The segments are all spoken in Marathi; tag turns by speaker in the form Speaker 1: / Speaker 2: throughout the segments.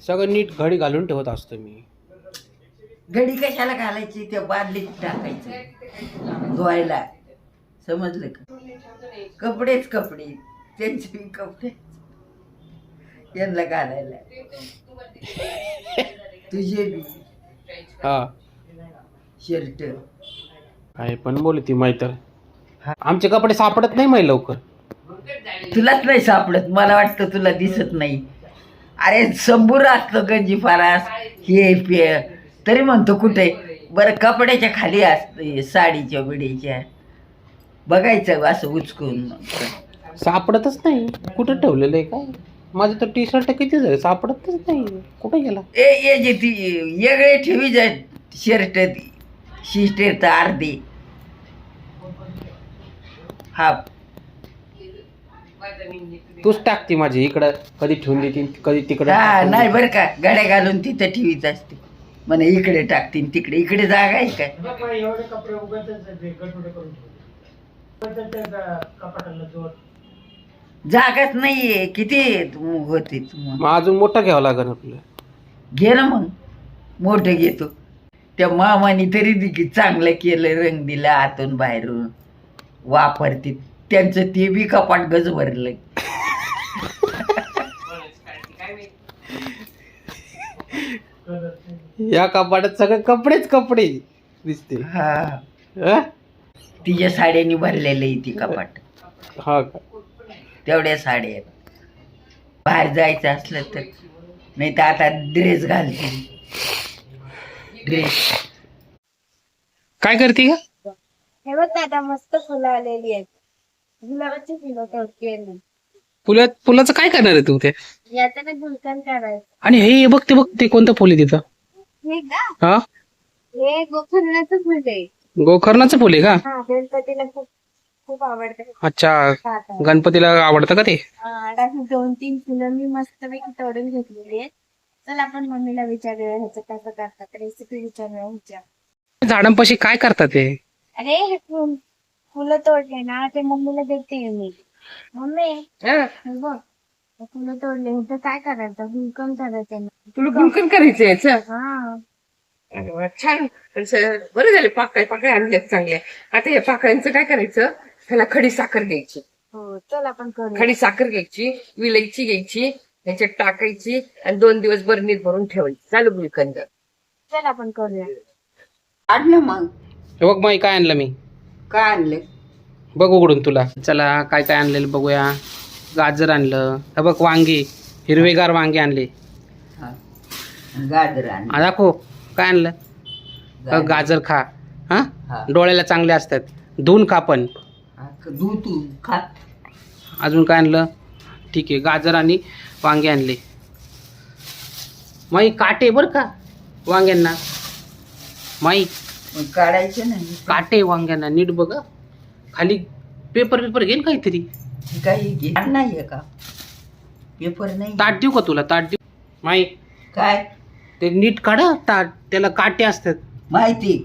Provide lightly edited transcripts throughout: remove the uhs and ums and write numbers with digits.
Speaker 1: सगळं नीट घडी घालून ठेवत असतो मी.
Speaker 2: घडी कशाला घालायची त्या बादलीत टाकायचं धुवायला, समजलं का? कपडेच कपडे, त्यांचे कपडे यांना घालायला, तुझे बी
Speaker 1: हा
Speaker 2: शर्ट.
Speaker 1: काय पण बोलती माहित, आमचे कपडे सापडत नाही माही लवकर.
Speaker 2: तुलाच नाही सापडत, मला वाटतं तुला दिसत नाही. अरे संबूर असतं गंजी फारास हे पे, तरी म्हणतो कुठे. बरं कपड्याच्या खाली असते साडीच्या बिडीच्या, बघायचं असं उचकून.
Speaker 1: सापडतच नाही, कुठं ठेवलेलं आहे काय? माझं तर टी शर्ट किती झाले, सापडतच नाही, कुठे गेला?
Speaker 2: ए जे ती वेगळे ठेवी जाय शर्ट, शिस्टर तर अर्धी हाफ.
Speaker 1: तूच टाकते माझी इकडं, कधी ठेवून देते कधी तिकडं.
Speaker 2: हा नाही बरं का, गाड्या घालून तिथं ठेवीच असते. म्हणे इकडे टाकतीन तिकडे, इकडे जागा आहे काय? जागाच नाहीये, किती होते
Speaker 1: मग अजून मोठं घ्यावं लागेल आपलं.
Speaker 2: घे ना मग, मोठं घेतो. त्या मामाने तरी देखील चांगलं केलं, रंग दिला आतून बाहेरून, वापरते त्यांचं ते बी कपाट गज भरलं.
Speaker 1: या कपाटात सगळे कपडेच कपडे दिसते.
Speaker 2: हा
Speaker 1: हा?
Speaker 2: तिच्या साड्यांनी भरलेलं आहे ती कपाट.
Speaker 1: हा का?
Speaker 2: तेवढ्या साड्या आहेत. बाहेर जायचं असलं तर, नाही तर आता ड्रेस घालते. ड्रेस
Speaker 1: काय करते का?
Speaker 3: हे बघ दादा, मस्त फुलं आलेली आहेत. गुलाबाची फुलं तोडके.
Speaker 1: फुलाचं काय करणार आहे तू ते?
Speaker 3: याचं ना गुलकंद करायचं.
Speaker 1: आणि हे बघ ते कोणतं फुल आहे तिथं?
Speaker 3: हे का?
Speaker 1: हा,
Speaker 3: हे गोखरण्याचं फुल आहे.
Speaker 1: गोकर्णाचं फुल आहे का?
Speaker 3: हा, गणपतीला खूप खूप आवडतं.
Speaker 1: अच्छा,
Speaker 3: खातात.
Speaker 1: गणपतीला आवडतं का ते?
Speaker 3: अशी 2-3 फुलं मी मस्तपैकी तोडून घेतलेली आहेत. चल आपण मम्मीला विचारूया ह्याचं कसं करतात, रेसिपी विचारूया ह्याच्या.
Speaker 1: झाडांपाशी काय करतात ते?
Speaker 3: अरे हे फुलं तोडले ना, ते मम्मीला देते मी. मम्मी हे बघ, हे फुलं तोडले, तर काय करायचं? गुलकंद करायचं ना.
Speaker 4: तुला गुलकंद करायचं याचं?
Speaker 3: हा,
Speaker 4: अरे वा, छान. बरं झाले, पाकळ्या आणल्यात चांगल्या. आता या पाकळ्यांचं काय करायचं? त्याला खडी साखर घ्यायची.
Speaker 3: हो, चल आपण करूया.
Speaker 4: खडी साखर घ्यायची, विलायची घ्यायची, त्याच्यात टाकायची आणि 2 दिवस बरणीत भरून ठेवायची. चालू गुलकंद.
Speaker 3: चल आपण करूया.
Speaker 2: आणलं मग.
Speaker 1: हे बघ माई, काय आणलं मी,
Speaker 2: काय आणलं?
Speaker 1: बघ उघडून तुला. चला काय काय आणलेलं बघूया. गाजर आणलं, हे बघ वांगी, हिरवेगार वांगे आणले.
Speaker 2: हा. गाजर आणलं.
Speaker 1: हा, दाखव काय आणलं. गाजर खा, हा,
Speaker 2: हा.
Speaker 1: डोळ्याला चांगले असतात, धुवून खा पण.
Speaker 2: हा, धू तू खा.
Speaker 1: अजून काय आणलं? ठीक आहे, गाजर आणि वांगे आणले. माई काटे बरं का वांग्यांना, माई
Speaker 2: मग काढायचं नाही.
Speaker 1: काटे वांग्यांना, नीट बघ हं. खाली पेपर घेईन काहीतरी.
Speaker 2: काही घेणार नाहीये का? पेपर नाही.
Speaker 1: ताट देऊ का तुला? ताट देऊ माई?
Speaker 2: काय
Speaker 1: ते नीट काढ हं ताट, त्याला काटे असतात.
Speaker 2: माहिती?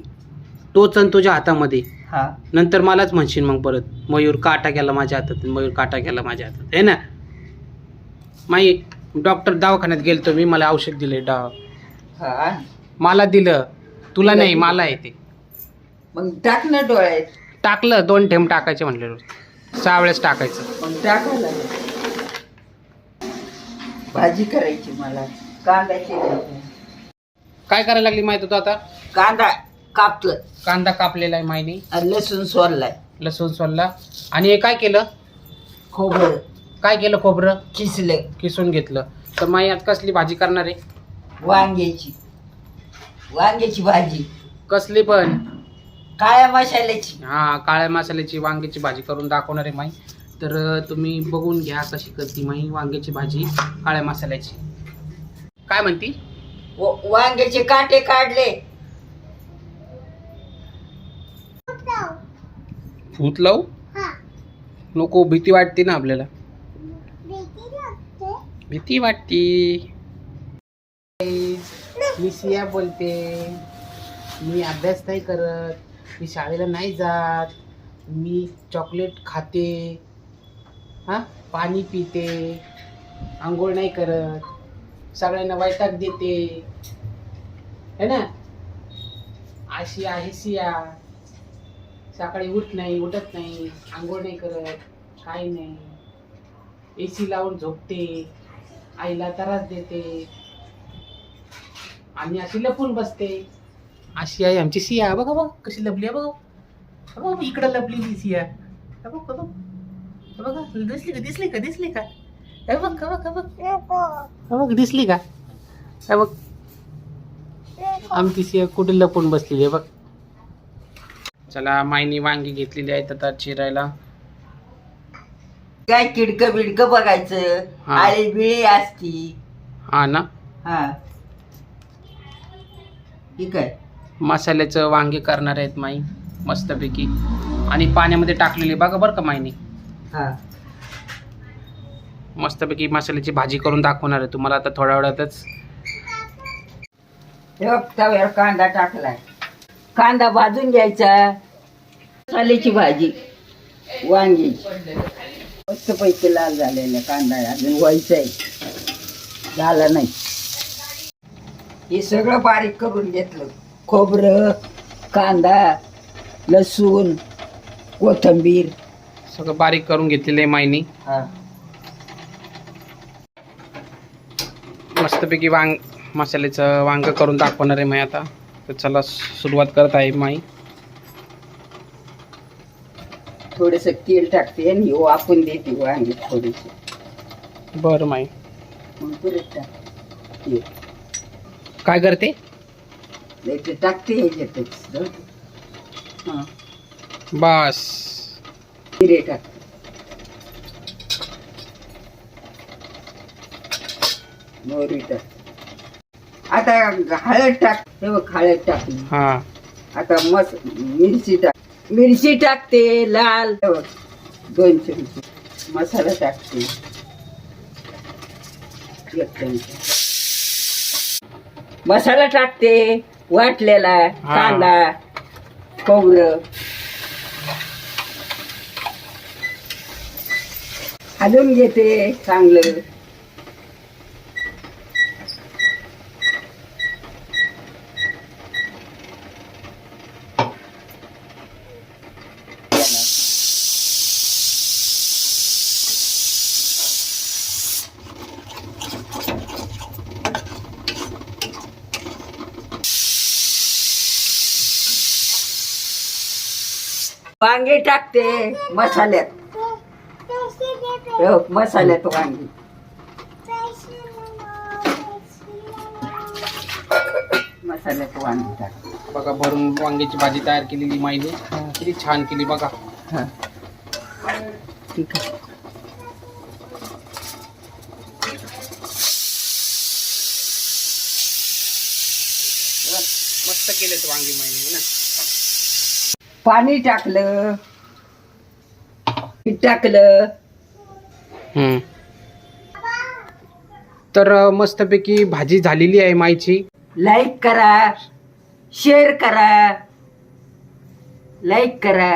Speaker 1: तोच आणि तुझ्या हातामध्ये.
Speaker 2: हा.
Speaker 1: नंतर मलाच म्हणशील मग परत, मयूर काटा गेला माझ्या हातात, मयूर काटा गेला माझ्या हातात, है ना माई? डॉक्टर दवाखान्यात गेलतो मी, मला औषध दिले.
Speaker 2: हा.
Speaker 1: मला दिलं, तुला नाही, मला आहे ते.
Speaker 2: मग टाक ना डोळ्यात.
Speaker 1: टाकलं, 2 थेंब टाकायचे म्हणले, 6 वेळेस टाकायचं.
Speaker 2: मग टाकायला भाजी करायची मला, कांद्याची.
Speaker 1: काय करायला लागली माहिती होतं आता?
Speaker 2: कांदा कापलं,
Speaker 1: कांदा कापलेला आहे मायनी,
Speaker 2: लसूण सोललाय,
Speaker 1: लसूण सोलला. आणि हे काय केलं?
Speaker 2: खोबरं
Speaker 1: काय केलं? खोबरं
Speaker 2: किसलं.
Speaker 1: किसून घेतलं. तर माई आज कसली भाजी करणार आहे?
Speaker 2: वांग्याची भाजी.
Speaker 1: कसली पण?
Speaker 2: काळ्या मसाल्याची.
Speaker 1: हा, काळ्या मसाल्याची वांग्याची भाजी करून दाखवणार आहे माई. तर तुम्ही बघून घ्या कशी करते माई वांग्याची भाजी काळ्या मसाल्याची. काय म्हणती?
Speaker 2: वांग्याचे काटे काढले.
Speaker 1: भूत लावू नको, भीती वाटते ना आपल्याला, भीती वाटते. मी सिया बोलते, मी अभ्यास नाही करत, मी शाळेला नाही जात, मी चॉकलेट खाते, हां, पाणी पिते, आंघोळ नाही करत. सगळ्यांना वैताग देते है ना. अशी आहे सिया. सकाळी उठत नाही, आंघोळ नाही करत, काही नाही, एसी लावून झोपते, आईला त्रास देते आणि अशी लपून बसते. अशी आहे आमची सिया. बघा बघ कशी लपली आहे. बघा बघ इकडं लपलेली सिया. बघ बघ बघा दिसली का हे बघ बघ दिसली का. हे बघ आमची सिया कुठे लपून बसलेली आहे बघ. चला मायनी वांगी घेतलेली आहेत आता चिरायला.
Speaker 2: काय किडकं बिडकं बघायचं,
Speaker 1: हा.
Speaker 2: आळी बिळी असती.
Speaker 1: हा ना.
Speaker 2: हा ठीक आहे.
Speaker 1: मसाल्याचं वांगे करणार आहेत माई मस्तपैकी आणि पाण्यामध्ये टाकलेली बघा बरं का मायनी.
Speaker 2: हा
Speaker 1: मस्तपैकी मसाल्याची भाजी करून दाखवणार आहे तुम्हाला आता थोड्या वेळातच.
Speaker 2: हे बघ, तव्यावर कांदा टाकलाय. कांदा भाजून घ्यायचा. मसाल्याची भाजी वांगी मस्त पैकी लाल झालेला कांदा आहे, अजून व्हायचंय, झाला नाही. हे सगळं बारीक करून घेतलं. खोबरं, कांदा, लसूण, कोथिंबीर
Speaker 1: सगळं बारीक करून घेतलेलं आहे मायनी.
Speaker 2: हा
Speaker 1: मस्तपैकी मसाल्याचं वांग करून दाखवणार आहे माई आता. तर चला सुरुवात करत आहे माई.
Speaker 2: थोडस तेल टाकते आणि वाफून देते वांगी थोडीशी.
Speaker 1: बरं माई.
Speaker 2: मग परत टाकते.
Speaker 1: काय करते.
Speaker 2: नाही ते टाकते ह्याच्यातच. हा
Speaker 1: बस.
Speaker 2: जिरे टाकते. मोहरी टाक. आता हळद टाक. हे बघ हळद टाकली.
Speaker 1: हा
Speaker 2: आता मिरची टाक. मिरची टाकते लाल. हे बघ 2 चमचे मसाला टाकते. 1 चमचा मसाला टाकते. वाटलेला कांदा, खोबरं हलवून घेते चांगलं. वांगे टाकते मसाल्यात. हो, मसाल्यात वांगी. मसाल्यात वांगी टाक.
Speaker 1: बघा भरून वांग्याची भाजी तयार केलेली माईने. किती छान केली बघा.
Speaker 2: हा ठीक आहे.
Speaker 1: मस्त केलेत वांगे माईने ना.
Speaker 2: पाणी टाकलं, मीठ टाकलं.
Speaker 1: तर मस्तपैकी भाजी झालेली आहे माईची.
Speaker 2: लाईक करा, शेअर करा, लाईक करा.